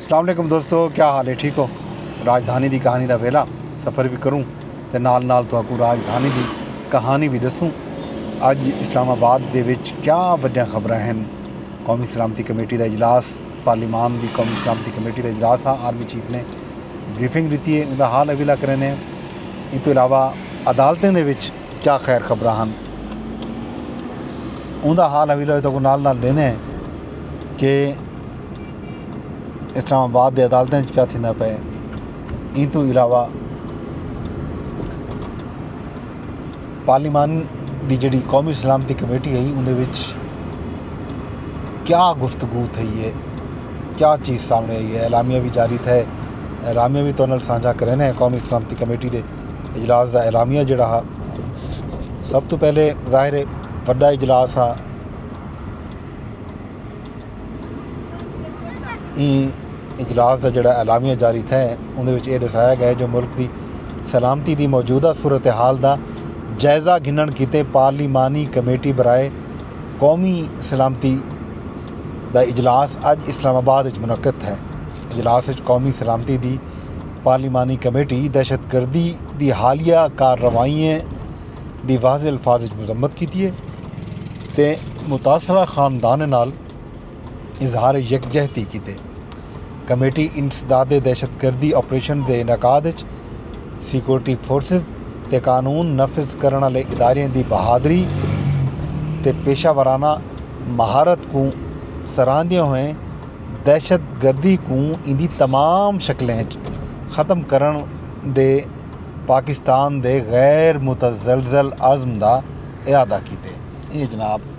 अस्सलाम वालेकुम दोस्तों, क्या हाल है? ठीक हो? राजधानी की कहानी का वेला सफ़र भी करूँ तो नाल नाल तुहानू राजधानी की कहानी भी दसूँ। अज इस्लामाबाद दे विच क्या वड्डियां खबरां हैं। कौमी सलामती कमेटी का इजलास, पार्लीमान की कौमी सलामती कमेटी का इजलास हाँ। आर्मी चीफ ने ब्रीफिंग दी है, उनका हाल अविला करने। इन तो इलावा अदालतें दे विच क्या खैर खबरां हैं, उनका हाल अविला तो नाल नाल लेने कि इस्लामाबाद के अदालतें क्या थींदा पे। इन तो इलावा पार्लीमान की जी कौमी सलामती कमेटी है, उनके क्या गुफ्तगू थी है, क्या चीज़ सामने आई है। एलामिया भी जारी थे, एलामिया भी तो साझा करें हैं। कौमी सलामती कमेटी के इजलास का एलामिया जोड़ा हा, सब तो पहले जाहिर है वड्डा इजलास हा। इजलास का जोड़ा एलामिया जारी थे, उन्हें यह दसाया गया जो मुल्क की सलामती की मौजूदा सूरत हाल का जायज़ा गिनन किते पार्लीमानी कमेटी बराए कौमी सलामती का इजलास अज इस्लामाबाद मुनक्कद है। इजलास कौमी सलामती की पार्लीमानी कमेटी दहशतगर्दी की हालिया कार्रवाइयाँ की वाज़े अल्फाज मजम्मत की है तो मुतासरा खानदान नाल इजहार यकजहती की। कमेटी इंसदाद दहशतगर्दी ऑपरेशन के इनकाद सिक्योरिटी फोर्सिस ते कानून नफज करने वाले इदारे की बहादरी ते पेशावराना महारत को सराहदे हुए दहशतगर्दी को इंदी तमाम शक्लें ख़त्म करन दे पाकिस्तान दे गैर मुतज़लज़ल आज़म का इरादा कीते। ये जनाब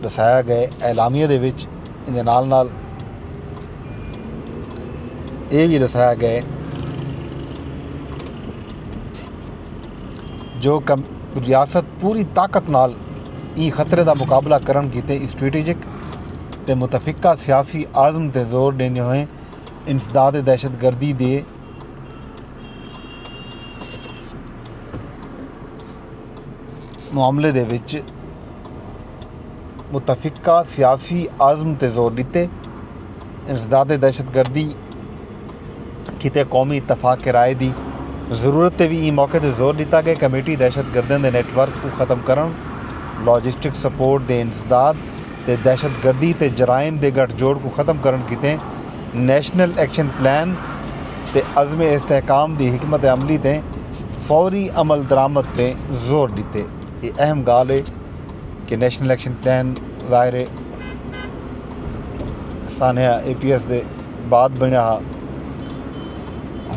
दसाया गए एलामिया दे विच। इहदे नाल नाल ये भी दसाया गया जो रियासत पूरी ताकत नाल ई खतरे का मुकाबला करन कीते स्ट्रेटेजिक ते मुतफिका सियासी आज़म ते जोर देने हुए इंसदाद दहशतगर्दी के मामले दे विच मुतफिका सियासी आज़म ते जोर दिते। इंसदाद दहशतगर्दी किते कौमी इतफाक के राय की जरूरत भी ई मौके पर जोर दिता गया। कमेटी दहशतगर्दों के नेटवर्क को ख़त्म करन, लॉजिस्टिक सपोर्ट के इंसदाद ते दहशतगर्दी ते जराइम के गठजोड़ को ख़त्म करन किते नैशनल एक्शन प्लान ते अज़म इस्तेहकाम की हिकमत अमली ते फौरी अमल दरामद ते जोर दिते। ये अहम गाल है कि नैशनल एक्शन प्लान ज़ाहिर है सानिया APS के बाद बनया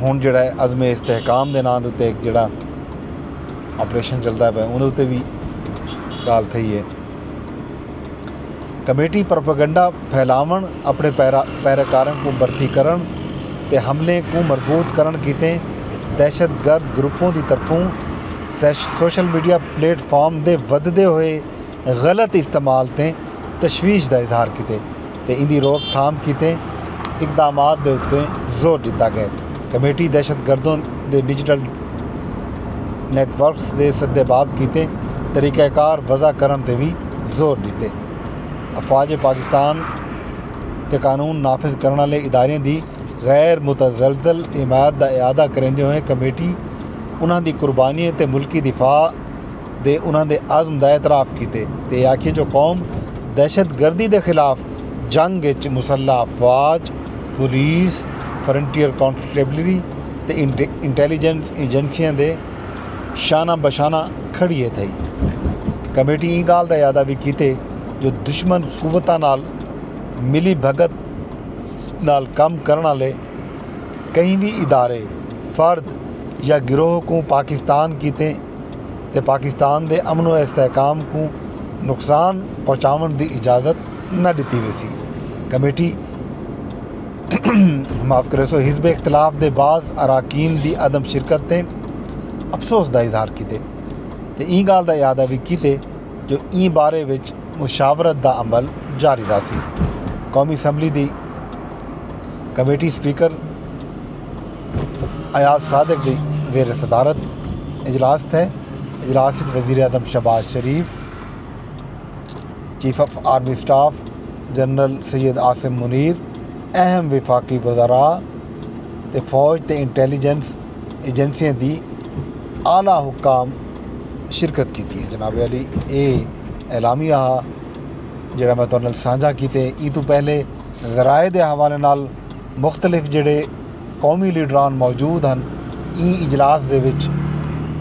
हुण जिहड़ा अज़म इस्तेहकाम के नाम उत्ते एक जिहड़ा ऑपरेशन चलता पे उहदे उत्ते भी गाल थी है। कमेटी प्रोपेगेंडा फैलावन, अपने पैराकारों को भर्ती करन ते हमले को मरबूत करन किते दहशतगर्द ग्रुपों की तरफों सोशल मीडिया प्लेटफॉर्म के वधदे हुए गलत इस्तेमाल ते तशवीश का इजहार किते ते इनकी रोकथाम किते इकदामात दे उत्ते जोर दिता गया। कमेटी दहशतगर्दों के डिजिटल नेटवर्क्स के सद्देबाब किते तरीक़ाकार वज़ा करन ते भी जोर दिते। अफवाज पाकिस्तान ते कानून नाफिज करने वाले इदारे की गैर मुतज़लज़ल हिमायत का इआदा करेंदे हुए कमेटी उन्हां दी कुर्बानियां ते मुल्की दिफा दे उन्हां दे आज़म का एतराफ़ किते ते आखिए जो कौम दहशतगर्दी के खिलाफ जंग विच मुसल्ला अफवाज, पुलिस, फ्रंटियर कॉन्स्टेबलरी ते इंटैलीजेंस एजेंसियां दे शाना बशाना खड़ी है थी। कमेटी ई गाल का इआदा भी किते जो दुश्मन कुवतां नाल मिली भगत नाल कम करने वाले कहीं भी इदारे, फर्द या गिरोह को पाकिस्तान किते ते पाकिस्तान के अमन व इस्तेहकाम को नुकसान पहुँचावन की इजाज़त न दी वैसी। कमेटी माफ़ करे सो हिज़ब इख्तलाफ के बाज़ अरकान की अदम शिरकत ते अफसोस का इजहार किते ते ई गाल का इआदा भी किते जो ई बारे विच मुशावरत का अमल जारी रहा। कौमी असम्बली की कमेटी स्पीकर अयाज सादिक की ज़ेर सदारत इजलास थे। इजलास वज़ीर आज़म Shehbaz Sharif, chief of army staff general Syed Asim Munir, अहम विफाकी वज़रा ते फौज ते इंटैलीजेंस एजेंसियां दी आला हुकाम शिरकत की है। जनाब अली ये एलामिया जिहड़ा मैं तुहाडे नाल सांझा कीते। ई तो पहले ज़राए दे हवाले नाल मुख्तलिफ जिहड़े कौमी लीडरान मौजूद हैं ई इजलास दे विच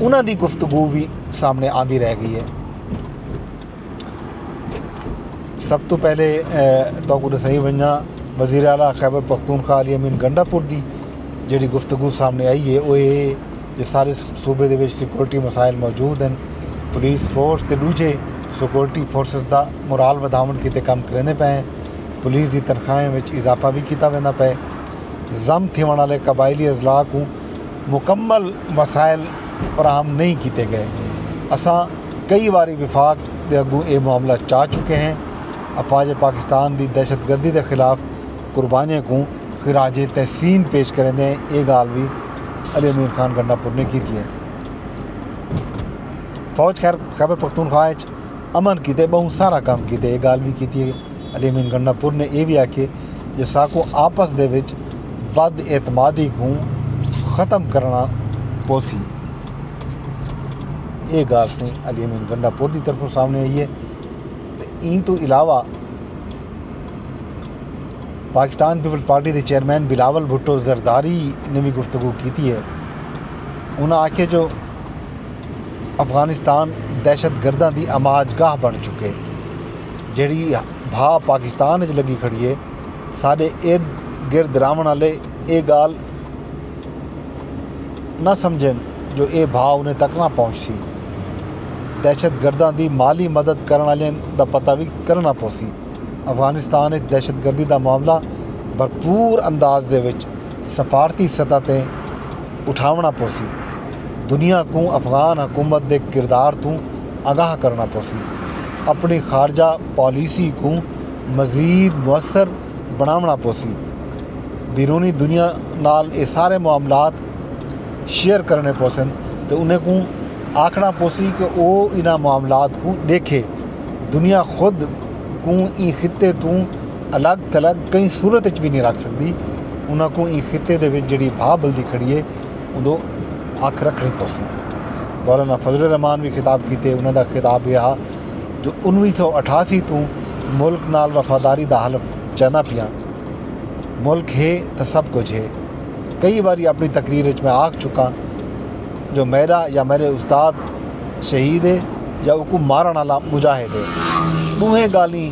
उन्हां दी गुफ्तगू भी सामने आंदी रह गई है। सब तो पहले तो सही वजना वज़ीर आला खैबर पख्तूनख्वा अली अमीन गंडापुर दी जिहड़ी गुफ्तगू सामने आई है वो ये जो सारे सूबे दे विच सिक्योरिटी मसाइल मौजूद हैं, पुलिस फोर्स ते दूजे सिक्योरिटी फोर्सेस दा मोराल वधावन किते कम करेंदे पे हैं, पुलिस दी तनख्वाहें विच इजाफा भी किया वेंदा पे, जम थिवण वाले कबायली अजला को मुकम्मल मसाइल फराहम नहीं किए गए। असां कई बारी विफाक दे अगू ये मामला चाह चुके हैं। अफवाज पाकिस्तान की दहशतगर्दी के खिलाफ कुर्बानियों को खिराज तहसीन पेश करेंदे ये गाल भी अली अमीन खान गंडापुर ने की है। फौज खैबर पख्तूनख्वा अमन किते बहुत सारा काम किते ये गाल भी की है। अली अमीन गंडापुर ने यह भी आखे जो साको आपस दे विच बद एतमादी को ख़त्म करना पोसी। ये गाल से अली अमीन गंडापुर की तरफों सामने आई है। इन तो इलावा पाकिस्तान पीपल्स पार्टी के चेयरमैन बिलावल भुट्टो जरदारी ने भी गुफ्तगू की है। उन्हें आखे जो अफगानिस्तान दहशतगर्दा की अमाजगाह बन चुके, जी भा पाकिस्तान लगी खड़ी है, साढ़े इर्द गिर्द रावण वाले ये गाल ना समझन जो ये भा उन्हें तक ना पहुँच सी। दहशतगर्दा की माली मदद करने वाले का पता भी करना पोसी। अफगानिस्तान दहशतगर्दी का मामला भरपूर अंदाज दे विच सफारती सतह पर उठावना पोसी। दुनिया को अफगान हुकूमत के किरदार तो आगाह करना पोसी। अपनी खारजा पॉलिसी को मज़ीद मुअस्सर बनावना पोसी। बैरूनी दुनिया नाल ये सारे मामलात शेयर करने पोसन तो उन्हें को आखना पोसी कि वो इन्हां मामलात को देखे। दुनिया खुद को ई खिते तो अलग थलग कई सूरत भी नहीं रख सकती। उन्होंने को ई खिते दे विच जिहड़ी भा बल्दी खड़ी है उदों अख रखनी पोसी। मौलाना फजल रहमान भी खिताब किए। उन्होंने खिताब यह जो 1988 तो मुल्क नाल वफादारी का हलफ चाहना पिया। मुल्क है तो सब कुछ है। कई बार अपनी तकरीर में आख चुका जो मेरा या मेरे उस्ताद शहीद है या उनको मारन वाला मुजाहिद है। दूहें गाली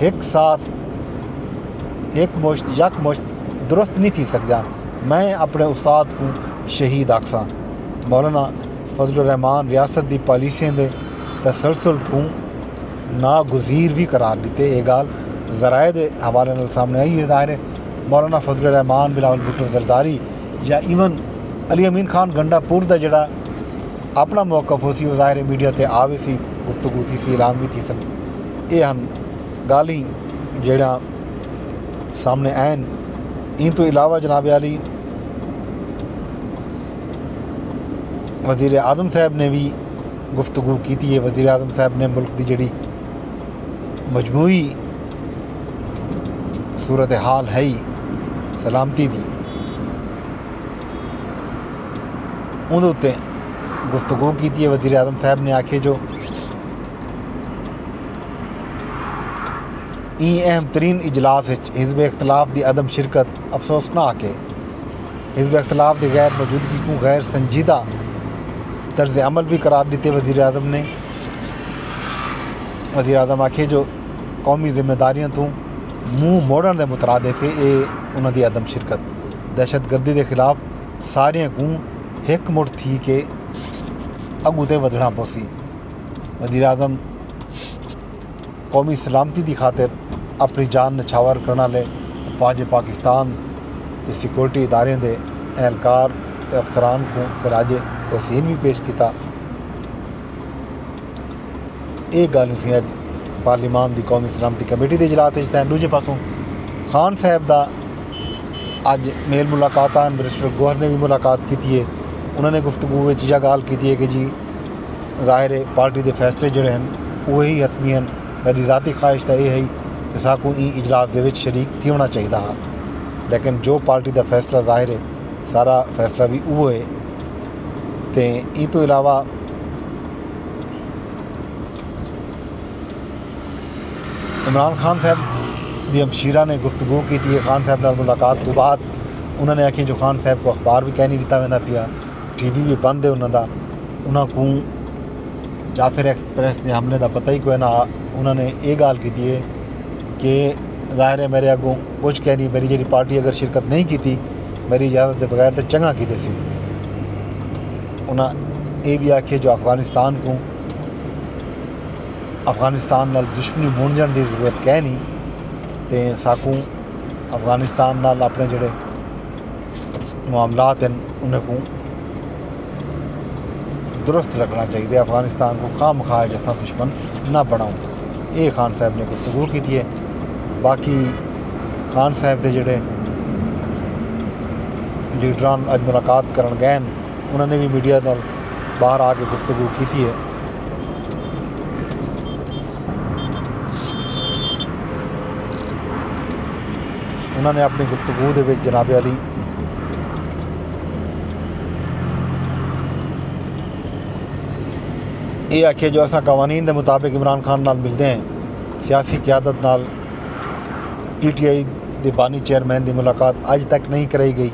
एक साथ एक मुश्त यक मुश्त दुरुस्त नहीं थी सकता। मैं अपने उस्ताद को शहीद आखसा। मौलाना फजल रहमान रियासत की पॉलिसियों के तसलसल को नागुज़ीर भी करार दिते। ये गाल ज़राए के हवाले नाल सामने आई है। ज़ाहिर है मौलाना फजल रहमान बिलावल भुट्टो जरदारी या ईवन अली अमीन खान गंडापुर का जोड़ा अपना मौकफ हो सी ज़ाहिर मीडिया से आवे सी, गुफ्तगू थी सी, ऐलान भी थी सन। ये हन गाली जेड़ा सामने आन। इन तो इलावा जनाब अली वज़ीर आज़म साहब ने भी गुफ्तगू की है। वज़ीर आज़म साहब ने मुल्क की जिहड़ी मजमूई सूरत हाल है ही सलामती की उहदे उत्ते गुफ्तगू की है। वज़ीर आज़म साहब ने आखे जो ई अहम तरीन इजलास हिज़्ब इख्तलाफ की अदम शिरकत अफसोसनाक है। हिज़्ब इख्तलाफ की गैर मौजूदगी को गैर संजीदा तर्ज अमल भी करार दिते। वज़ीर आज़म ने वज़ीर आज़म आखे जो कौमी जिम्मेदारियों तो मुँह मोड़न के मुतरादिफ है ये उन्होंने अदम शिरकत। दहशतगर्दी के खिलाफ सारियां को एक मुठ थी के अगू ते वधना पोसी। वज़ीर आज़म कौमी सलामती की खातिर अपनी जान नछावर करने वाले फौज पाकिस्तान के सिक्योरिटी इदारे के एहलकार ते अफसरान को खराज तहसीन भी पेश किया। ये गल सी अज पार्लीमान की कौमी सलामती कमेटी के इजलास तैन। दूजे पासों खान साहब का अज मेल मुलाकात मिनिस्टर गोहर ने भी मुलाकात की है। उन्होंने गुफ्तगू में यह गाल की है कि जी ज़ाहिर है पार्टी के फैसले जोड़े हैं वही हतमी हैं। मेरी ज़ाती ख्वाहिश तो यह है कि साकू ई इजलास के शरीक थी होना चाहिए। लेकिन जो पार्टी का फैसला जाहिर है सारा फैसला भी वो है। तो ई तो इलावा इमरान खान साहब की हमशीरा ने गुफ्तगू की थी खान साहब नाल मुलाकात तो बाद उन्होंने आखी जो खान साहब को अखबार भी कह नहीं दिता वह पिया, TV भी बंद है उन्होंने जाफिर एक्सप्रैस के हमले का पता ही कोई ना। उन्होंने ये गाल की है कि जाहिर है मेरे अगों कुछ कह नहीं, मेरी जी पार्टी अगर शिरकत नहीं की थी मेरी इजाज़त के बगैर तो चंगा की सी। उन्हें ये भी आखिए जो अफगानिस्तान नाल दुश्मनी मूंझण की जरूरत कै नहीं, तो साकू अफगानिस्तान नाल अपने जोड़े मामलात हैं उन्हें दुरुस्त रखना चाहिए, अफगानिस्तान को खाम खा जैसा दुश्मन ना बनाऊँ। ये खान साहब ने गुफ्तगू की है। बाकी खान साहब के जोड़े लीडरान अज मुलाकात करन गए उन्होंने भी मीडिया नाल बाहर आके गुफ्तगू की है। उन्होंने अपनी गुफ्तगू दे विच जनाब अली ये आखिए जो असा कवानीन के मुताबिक इमरान खान नाल मिलते हैं, सियासी क्यादत नाल PTI के बानी चेयरमैन की मुलाकात अज तक नहीं कराई गई।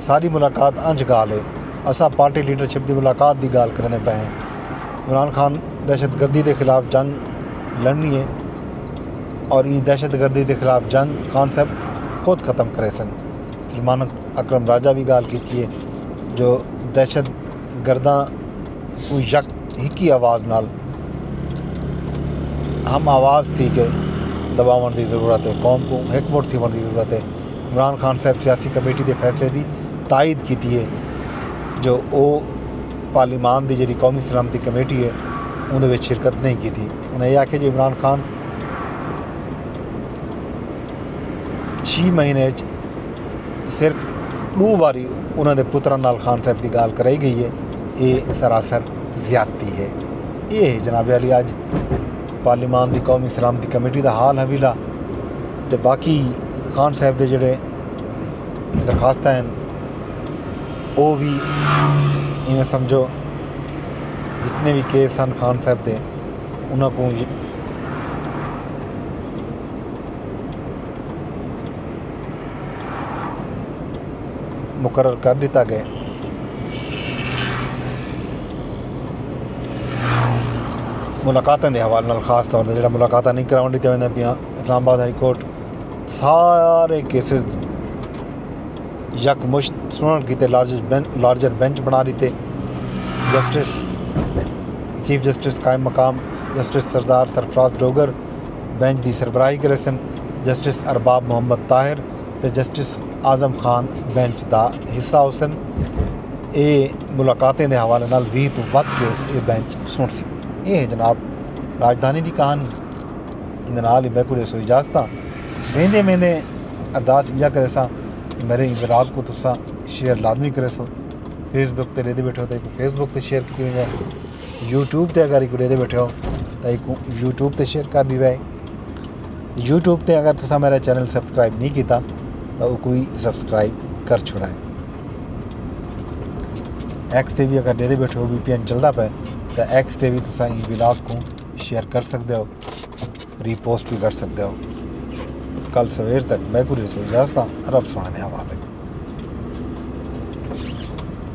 सारी मुलाकात अंज गाल है, असा पार्टी लीडरशिप की मुलाकात की गाल करने पे हैं। इमरान खान दहशतगर्दी के खिलाफ जंग लड़नी है और ये दहशतगर्दी के खिलाफ जंग खान साहब खुद ख़त्म करे सन। सलमान अकरम राजा भी गाल की है जो दहशत गर्दा को यक हिकी आवाज़ नाल हम आवाज़ थी कि दबावन की ज़रूरत है, कौम को एकमुठ थी होने की ज़रूरत है। इमरान खान साहब सियासी कमेटी के फैसले की तायद की है जो वो पार्लीमान की जी कौमी सलामती कमेटी है उन्हें शिरकत नहीं की थी। उन्हें यह आखे जो इमरान खान 6 महीने सिर्फ 2 बारी उन्होंने पुत्रा नाल खान साहब की गाल कराई गई है, ये सरासर ज़्यादती है। ये है जनाब अली अज पार्लीमान की कौमी सलामती कमेटी का हाल हवीला। तो बाकी खान साहब के जोड़े दरखास्त हैं वो भी इवें समझो जितने भी केस हैं खान साहब के उन्होंने मुकर्रर कर दिता गया। मुलाकातों के हवाले नाल खास तौर पर जो मुलाकात नहीं करावन दित्तियां वेंदियां पियां, इस्लामाबाद हाई कोर्ट सारे केसेस यकमुश्त सुनन कीते, लार्जर बेंच बना दिते। जस्टिस चीफ जस्टिस कायम मकाम जस्टिस सरदार सरफराज डोगर बेंच की सरबराही करे सन, जस्टिस अरबाब मोहम्मद ताहिर तो जस्टिस आजम खान बेंच का हिस्सा हो सन। ये मुलाकातें के हवाले नाल 20 तो वध केस ये बेंच सुन सी। ये है जनाब राजधानी की कहानी। इन नाल ही मैं को सो इजाजत वेंदे वेंदे अरदास इया करे सा कि मेरे ब्लॉग को तुसा शेयर लाजमी करे सो। फेसबुक पर रेदे बैठे हो तो फेसबुक पर शेयर की वजह, यूट्यूब पर अगर एक रेदे बैठे हो तो यूट्यूब पर शेयर कर दी वै। यूट्यूब पर अगर तुसा मेरा चैनल सब्सक्राइब नहीं किया तो कोई सब्सक्राइब कर छुड़ाए। एक्स से भी अगर रेदे बैठे हो VPN चलता पे तो एक्स से भी तुसा ब्लॉग को शेयर कर सकते हो, रीपोस्ट भी कर सकते हो। कल सवेर तक मैं पूरी सो इजाजत रब सोने के हवाले।